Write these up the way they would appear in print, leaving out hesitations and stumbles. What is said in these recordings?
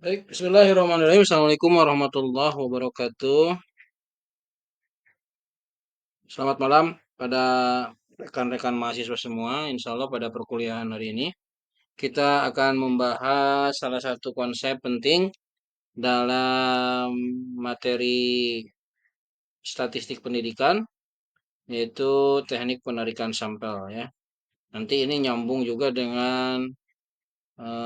Baik, bismillahirrahmanirrahim. Assalamualaikum warahmatullahi wabarakatuh. Selamat malam pada rekan-rekan mahasiswa semua. Insya Allah pada perkuliahan hari ini kita akan membahas salah satu konsep penting dalam materi statistik pendidikan, yaitu teknik penarikan sampel ya. Nanti ini nyambung juga dengan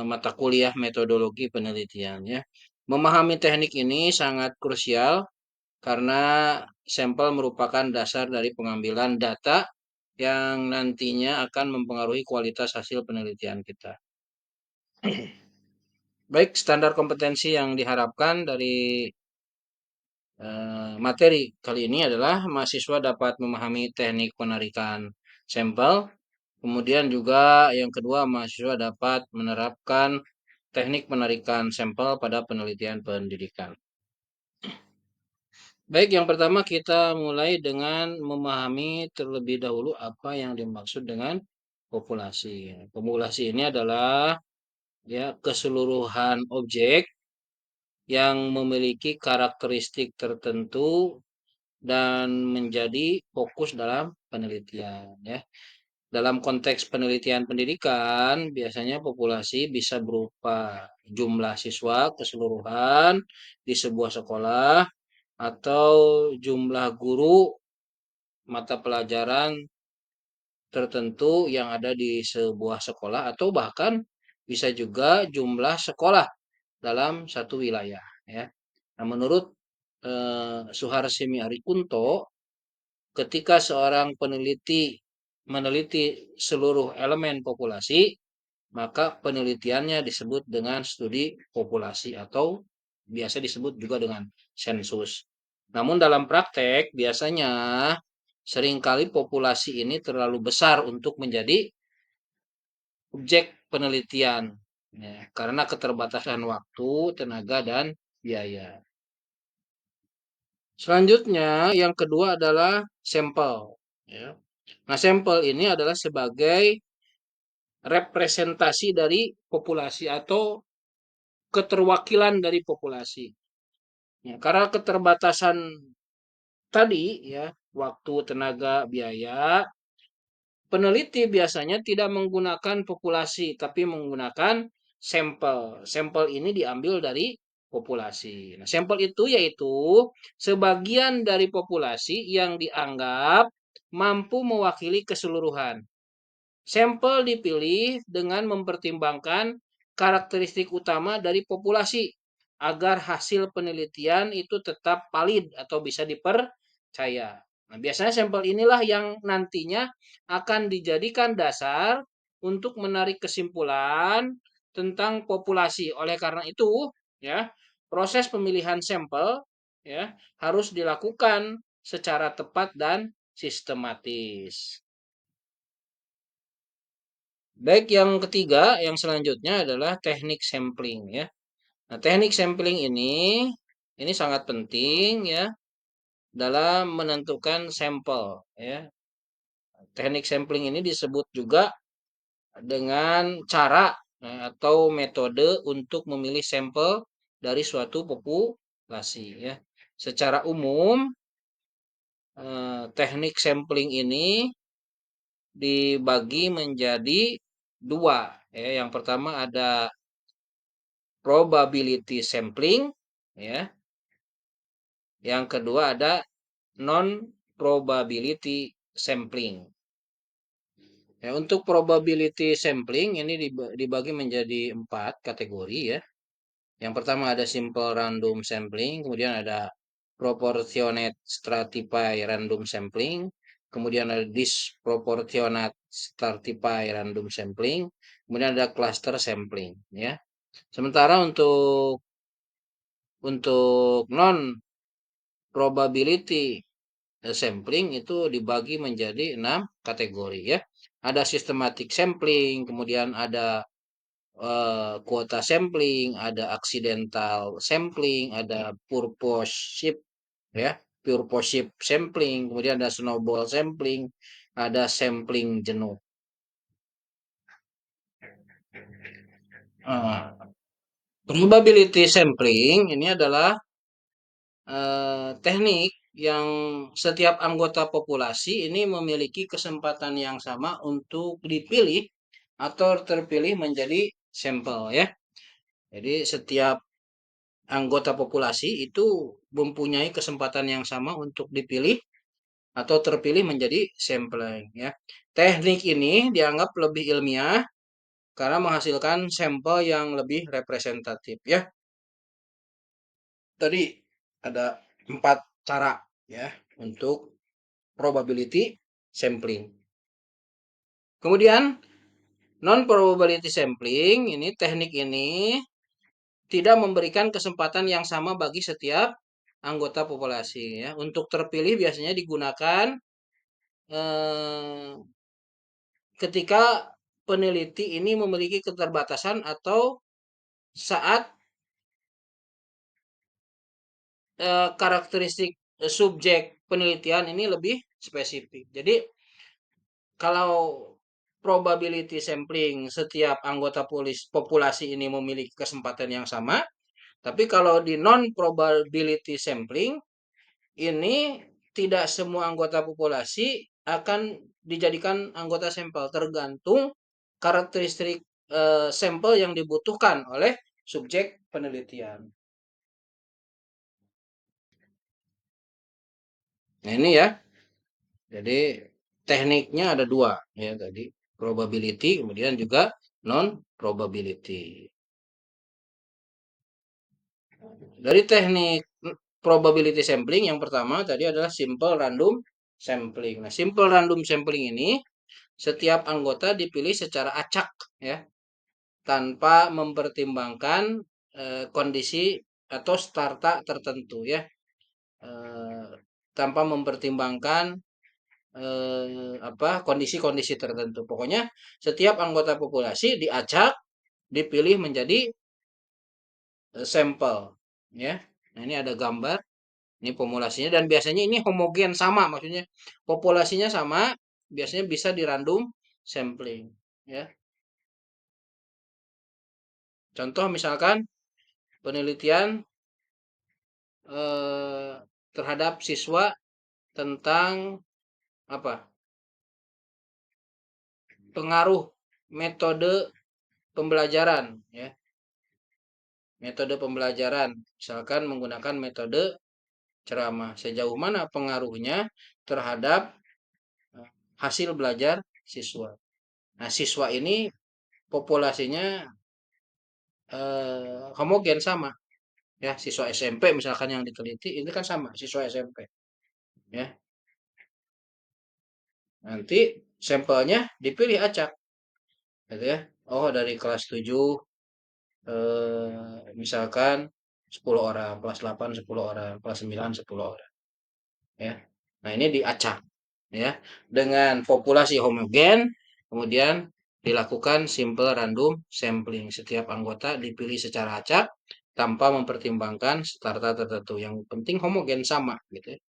mata kuliah metodologi penelitian ya. Memahami teknik ini sangat krusial karena sampel merupakan dasar dari pengambilan data yang nantinya akan mempengaruhi kualitas hasil penelitian kita. Baik, standar kompetensi yang diharapkan dari materi kali ini adalah mahasiswa dapat memahami teknik penarikan sampel. Kemudian juga yang kedua, mahasiswa dapat menerapkan teknik penarikan sampel pada penelitian pendidikan. Baik, yang pertama kita mulai dengan memahami terlebih dahulu apa yang dimaksud dengan populasi. Populasi ini adalah ya keseluruhan objek yang memiliki karakteristik tertentu dan menjadi fokus dalam penelitian ya. Dalam konteks penelitian pendidikan, biasanya populasi bisa berupa jumlah siswa keseluruhan di sebuah sekolah atau jumlah guru mata pelajaran tertentu yang ada di sebuah sekolah atau bahkan bisa juga jumlah sekolah dalam satu wilayah ya. Nah, menurut Suharsimi Arikunto, ketika seorang peneliti meneliti seluruh elemen populasi, maka penelitiannya disebut dengan studi populasi atau biasa disebut juga dengan sensus. Namun dalam praktek biasanya seringkali populasi ini terlalu besar untuk menjadi objek penelitian ya, karena keterbatasan waktu, tenaga, dan biaya. Selanjutnya yang kedua adalah sampel. Ya. Nah, sampel ini adalah sebagai representasi dari populasi atau keterwakilan dari populasi. Ya, karena keterbatasan tadi ya, waktu, tenaga, biaya, peneliti biasanya tidak menggunakan populasi tapi menggunakan sampel. Sampel ini diambil dari populasi. Nah, sampel itu yaitu sebagian dari populasi yang dianggap mampu mewakili keseluruhan. Sampel dipilih dengan mempertimbangkan karakteristik utama dari populasi agar hasil penelitian itu tetap valid atau bisa dipercaya. Nah, biasanya sampel inilah yang nantinya akan dijadikan dasar untuk menarik kesimpulan tentang populasi. Oleh karena itu, ya, proses pemilihan sampel ya harus dilakukan secara tepat dan sistematis. Baik, yang ketiga, yang selanjutnya adalah teknik sampling ya. Nah, teknik sampling ini sangat penting ya dalam menentukan sampel ya. Teknik sampling ini disebut juga dengan cara atau metode untuk memilih sampel dari suatu populasi ya. Secara umum, teknik sampling ini dibagi menjadi dua ya. Yang pertama ada probability sampling ya. Yang kedua ada non probability sampling. Ya, untuk probability sampling ini dibagi menjadi 4 kategori ya. Yang pertama ada simple random sampling, kemudian ada proportionate stratified random sampling, kemudian ada disproportionate stratified random sampling, kemudian ada cluster sampling ya. Sementara untuk non probability sampling itu dibagi menjadi 6 kategori ya. Ada systematic sampling, kemudian ada kuota sampling, ada accidental sampling, ada purposive ya, purposive sampling, kemudian ada snowball sampling, ada sampling jenuh. Probability sampling ini adalah teknik yang setiap anggota populasi ini memiliki kesempatan yang sama untuk dipilih atau terpilih menjadi sampel ya. Jadi setiap anggota populasi itu mempunyai kesempatan yang sama untuk dipilih atau terpilih menjadi sampling ya. Teknik ini dianggap lebih ilmiah karena menghasilkan sampel yang lebih representatif ya. Tadi ada 4 cara ya untuk probability sampling. Kemudian non probability sampling ini teknik ini tidak memberikan kesempatan yang sama bagi setiap anggota populasi ya. Untuk terpilih biasanya digunakan eh, ketika peneliti ini memiliki keterbatasan atau saat karakteristik subjek penelitian ini lebih spesifik. Jadi kalau probability sampling setiap anggota populasi ini memiliki kesempatan yang sama, tapi kalau di non probability sampling ini tidak semua anggota populasi akan dijadikan anggota sampel tergantung karakteristik sampel yang dibutuhkan oleh subjek penelitian. Nah ini ya, jadi tekniknya ada dua ya tadi probability kemudian juga non probability. Dari teknik probability sampling yang pertama tadi adalah simple random sampling. Nah, simple random sampling ini setiap anggota dipilih secara acak ya, tanpa mempertimbangkan kondisi atau starta tertentu ya. Eh, tanpa mempertimbangkan apa kondisi-kondisi tertentu. Pokoknya setiap anggota populasi diacak dipilih menjadi sampel ya. Nah, ini ada gambar. Ini populasinya dan biasanya ini homogen sama, maksudnya populasinya sama, biasanya bisa di random sampling, ya. Contoh misalkan penelitian eh, terhadap siswa tentang apa? Pengaruh metode pembelajaran, ya. Metode pembelajaran, misalkan menggunakan metode ceramah. Sejauh mana pengaruhnya terhadap hasil belajar siswa. Nah, siswa ini populasinya homogen sama ya siswa SMP misalkan yang diteliti ini kan sama siswa SMP ya nanti sampelnya dipilih acak gitu ya oh dari kelas 7 misalkan 10 orang kelas 8 10 orang kelas 9 10 orang ya nah ini diacak ya dengan populasi homogen kemudian dilakukan simple random sampling setiap anggota dipilih secara acak tanpa mempertimbangkan starter tertentu yang penting homogen sama gitu ya.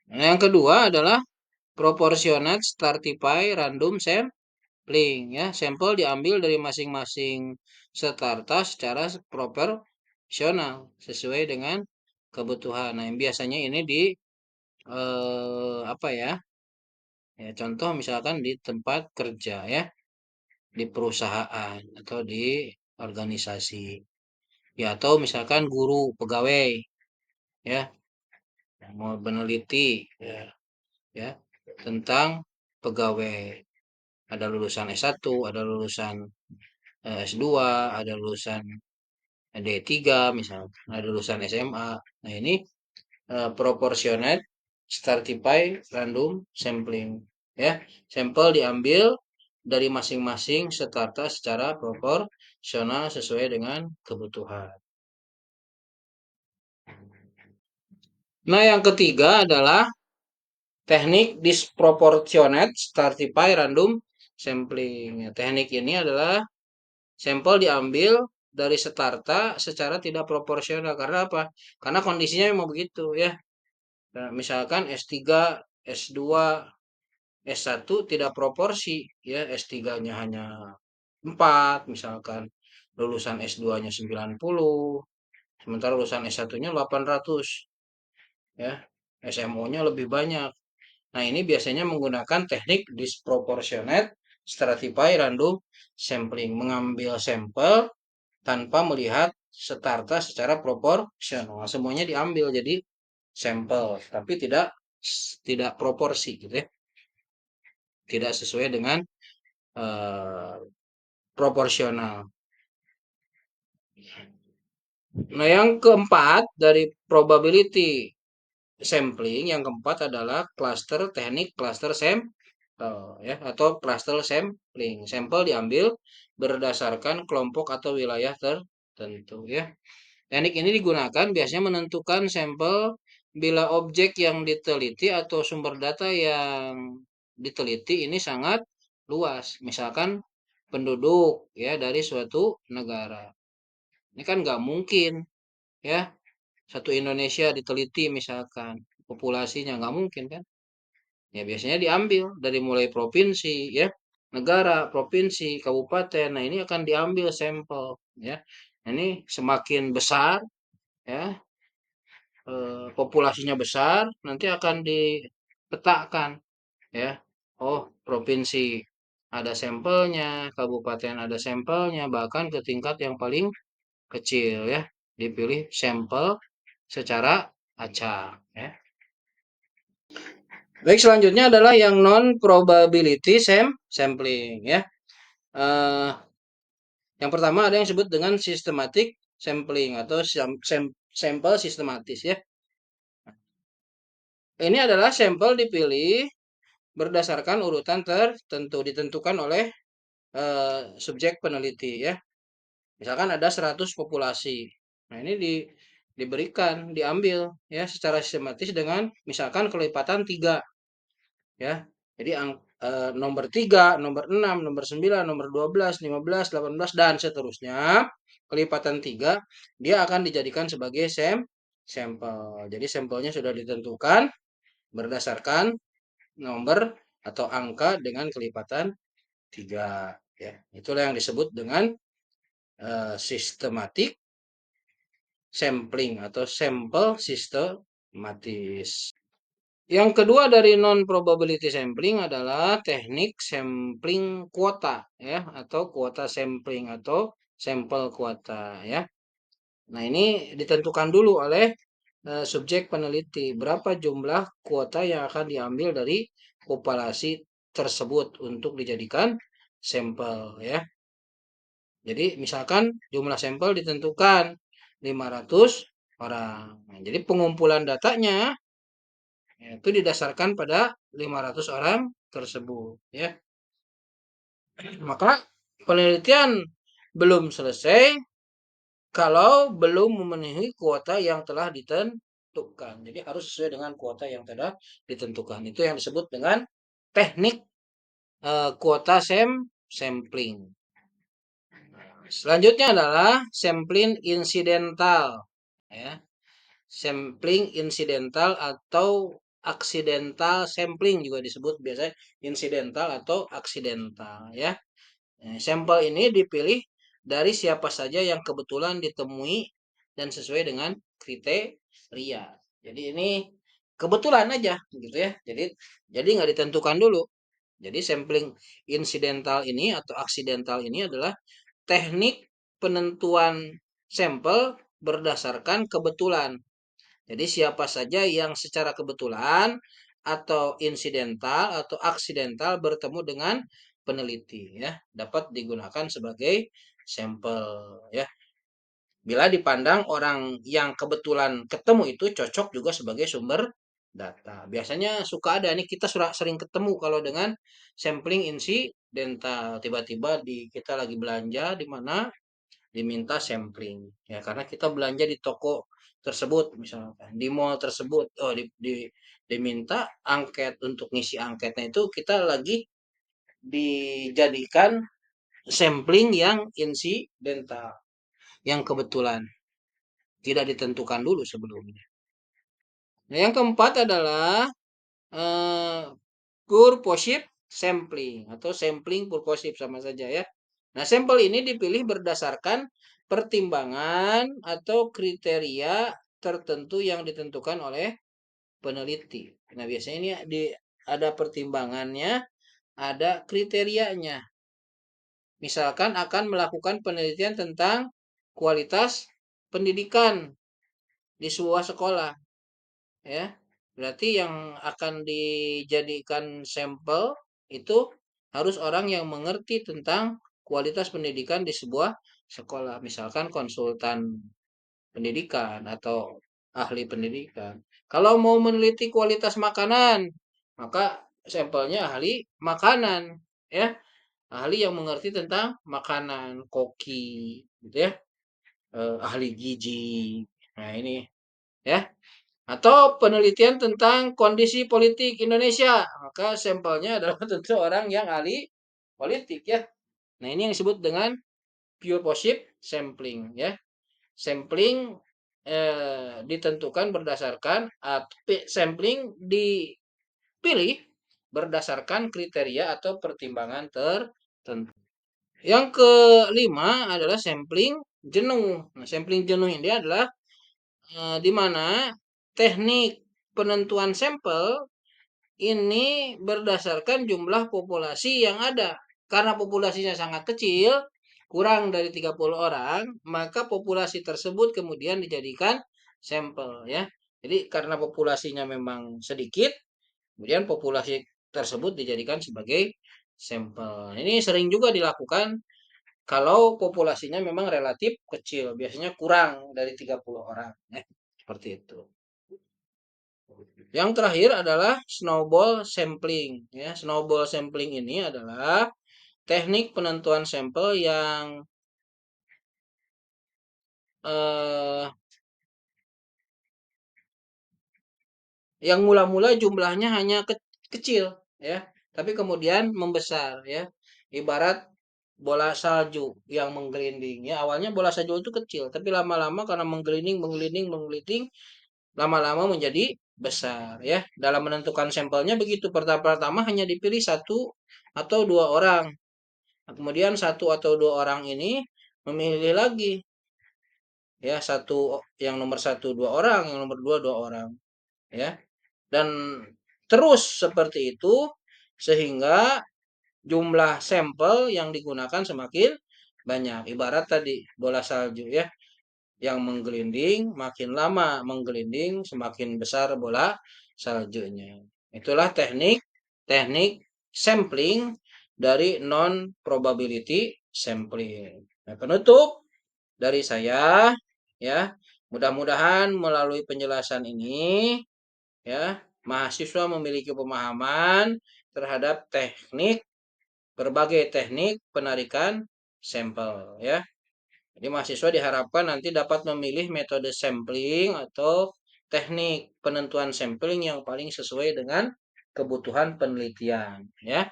Nah, yang kedua adalah proportionate stratified random sampling ya. Sampel diambil dari masing-masing starter secara proporsional sesuai dengan kebutuhan. Nah, yang biasanya ini di apa ya? Ya, contoh misalkan di tempat kerja ya, di perusahaan atau di organisasi. Ya, atau misalkan guru pegawai ya, yang mau meneliti ya, ya tentang pegawai. Ada lulusan S1, ada lulusan S2, ada lulusan D3 misalnya, ada lulusan SMA. Nah, ini proportionate stratified random sampling ya. Sampel diambil dari masing-masing strata secara proporsional sesuai dengan kebutuhan. Nah, yang ketiga adalah teknik disproportionate stratified random sampling. Ya, teknik ini adalah sampel diambil dari starta secara tidak proporsional. Karena apa? Karena kondisinya memang begitu ya. Nah, misalkan S3, S2, S1 tidak proporsi ya. S3-nya hanya 4 misalkan. lulusan S2-nya 90, sementara lulusan S1-nya 800 ya. SMO-nya lebih banyak. Nah, ini biasanya menggunakan teknik disproportionate stratify random sampling, mengambil sampel tanpa melihat starta secara proporsional. Semuanya diambil jadi sampel, tapi tidak tidak proporsi gitu ya. Tidak sesuai dengan eh, proporsional. Nah, yang keempat dari probability sampling, yang keempat adalah cluster teknik cluster sampel ya, atau cluster sampling. Sampel diambil berdasarkan kelompok atau wilayah tertentu ya. Teknik ini digunakan biasanya menentukan sampel bila objek yang diteliti atau sumber data yang diteliti ini sangat luas. Misalkan penduduk ya dari suatu negara. Ini kan nggak mungkin ya satu Indonesia diteliti misalkan populasinya nggak mungkin kan. Ya biasanya diambil dari mulai provinsi ya, negara, provinsi, kabupaten. Nah, ini akan diambil sampel ya. Nah, ini semakin besar ya, populasinya besar, nanti akan dipetakan ya. Oh, provinsi ada sampelnya, kabupaten ada sampelnya, bahkan ke tingkat yang paling kecil ya. Dipilih sampel secara acak ya. Baik, selanjutnya adalah yang non probability sampling ya. Eh, yang pertama ada yang disebut dengan systematic sampling atau sampel sistematis ya. Ini adalah sampel dipilih berdasarkan urutan tertentu ditentukan oleh subjek peneliti ya. Misalkan ada 100 populasi. Nah, ini diberikan, diambil ya secara sistematis dengan misalkan kelipatan 3 ya. Jadi nomor 3, nomor 6, nomor 9, nomor 12, 15, 18 dan seterusnya. Kelipatan 3 dia akan dijadikan sebagai sampel. Jadi sampelnya sudah ditentukan berdasarkan nomor atau angka dengan kelipatan 3 ya. Itulah yang disebut dengan sistematik sampling atau sampel sistematis. Yang kedua dari non probability sampling adalah teknik sampling kuota ya, atau kuota sampling atau sampel kuota ya. Nah, ini ditentukan dulu oleh subjek peneliti berapa jumlah kuota yang akan diambil dari populasi tersebut untuk dijadikan sampel ya. Jadi misalkan jumlah sampel ditentukan 500 orang. Nah, jadi pengumpulan datanya ya, itu didasarkan pada 500 orang tersebut ya. Maka penelitian belum selesai kalau belum memenuhi kuota yang telah ditentukan. Jadi harus sesuai dengan kuota yang telah ditentukan. Itu yang disebut dengan teknik kuota sampling. Selanjutnya adalah sampling insidental ya. Sampling insidental atau accidental sampling juga disebut biasanya insidental atau accidental ya. Sampel ini dipilih dari siapa saja yang kebetulan ditemui dan sesuai dengan kriteria. Jadi ini kebetulan aja gitu ya. Jadi nggak ditentukan dulu. Jadi sampling insidental ini atau accidental ini adalah teknik penentuan sampel berdasarkan kebetulan. Jadi siapa saja yang secara kebetulan atau insidental atau aksidental bertemu dengan peneliti ya, dapat digunakan sebagai sampel ya. Bila dipandang orang yang kebetulan ketemu itu cocok juga sebagai sumber data. Biasanya suka ada nih kita sering ketemu kalau dengan sampling insidental. Tiba-tiba kita lagi belanja di mana diminta sampling ya karena kita belanja di toko tersebut misalkan di mall tersebut diminta angket untuk ngisi angketnya itu kita lagi dijadikan sampling yang insidental yang kebetulan tidak ditentukan dulu sebelumnya. Nah, yang keempat adalah purposive sampling atau sampling purposive sama saja ya. Nah, sampel ini dipilih berdasarkan pertimbangan atau kriteria tertentu yang ditentukan oleh peneliti. Nah, biasanya ini ada pertimbangannya, ada kriterianya. Misalkan akan melakukan penelitian tentang kualitas pendidikan di sebuah sekolah, ya. Berarti yang akan dijadikan sampel itu harus orang yang mengerti tentang kualitas pendidikan di sebuah sekolah. Misalkan konsultan pendidikan atau ahli pendidikan. Kalau mau meneliti kualitas makanan, maka sampelnya ahli makanan, ya. Ahli yang mengerti tentang makanan, koki, gitu ya. Ahli gizi. Nah, ini ya. Atau penelitian tentang kondisi politik Indonesia, maka sampelnya adalah tentu orang yang ahli politik, ya. Nah, ini yang disebut dengan purposive sampling, ya. Sampling ditentukan berdasarkan sampling dipilih berdasarkan kriteria atau pertimbangan tertentu. Yang kelima adalah sampling jenuh. Nah, sampling jenuh ini adalah di mana teknik penentuan sampel ini berdasarkan jumlah populasi yang ada. Karena populasinya sangat kecil, kurang dari 30 orang, maka populasi tersebut kemudian dijadikan sampel, ya. Jadi karena populasinya memang sedikit, kemudian populasi tersebut dijadikan sebagai sampel. Ini sering juga dilakukan kalau populasinya memang relatif kecil, biasanya kurang dari 30 orang, ya. Seperti itu. Yang terakhir adalah snowball sampling, ya. Snowball sampling ini adalah teknik penentuan sampel eh, yang mula-mula jumlahnya hanya kecil, ya, tapi kemudian membesar, ya. Ibarat bola salju yang menggelinding, ya. Awalnya bola salju itu kecil, tapi lama-lama karena menggelinding, menggelinding, menggelinding, lama-lama menjadi besar, ya. Dalam menentukan sampelnya begitu. Pertama-tama hanya dipilih satu atau dua orang. Nah, kemudian satu atau dua orang ini memilih lagi, ya, yang nomor satu dua orang, yang nomor dua dua orang, ya. Dan terus seperti itu sehingga jumlah sampel yang digunakan semakin banyak. Ibarat tadi bola salju, ya, yang menggelinding, makin lama menggelinding semakin besar bola saljunya. Itulah teknik teknik sampling dari non probability sampling. Nah, penutup dari saya, ya, mudah-mudahan melalui penjelasan ini, ya, mahasiswa memiliki pemahaman terhadap berbagai teknik penarikan sampel, ya. Jadi mahasiswa diharapkan nanti dapat memilih metode sampling atau teknik penentuan sampling yang paling sesuai dengan kebutuhan penelitian, ya.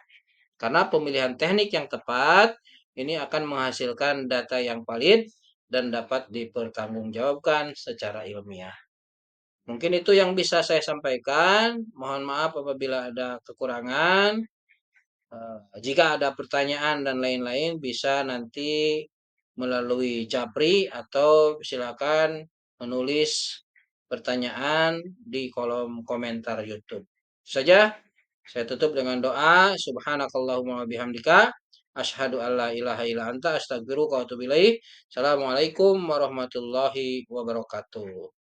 Karena pemilihan teknik yang tepat ini akan menghasilkan data yang valid dan dapat dipertanggungjawabkan secara ilmiah. Mungkin itu yang bisa saya sampaikan. Mohon maaf apabila ada kekurangan. Jika ada pertanyaan dan lain-lain bisa nanti melalui Japri atau silakan menulis pertanyaan di kolom komentar YouTube. Itu saja. Saya tutup dengan doa. Subhanakallahumma wa bihamdika asyhadu alla ilaha illa anta astaghfiruka wa atubu ilaik. Assalamualaikum warahmatullahi wabarakatuh.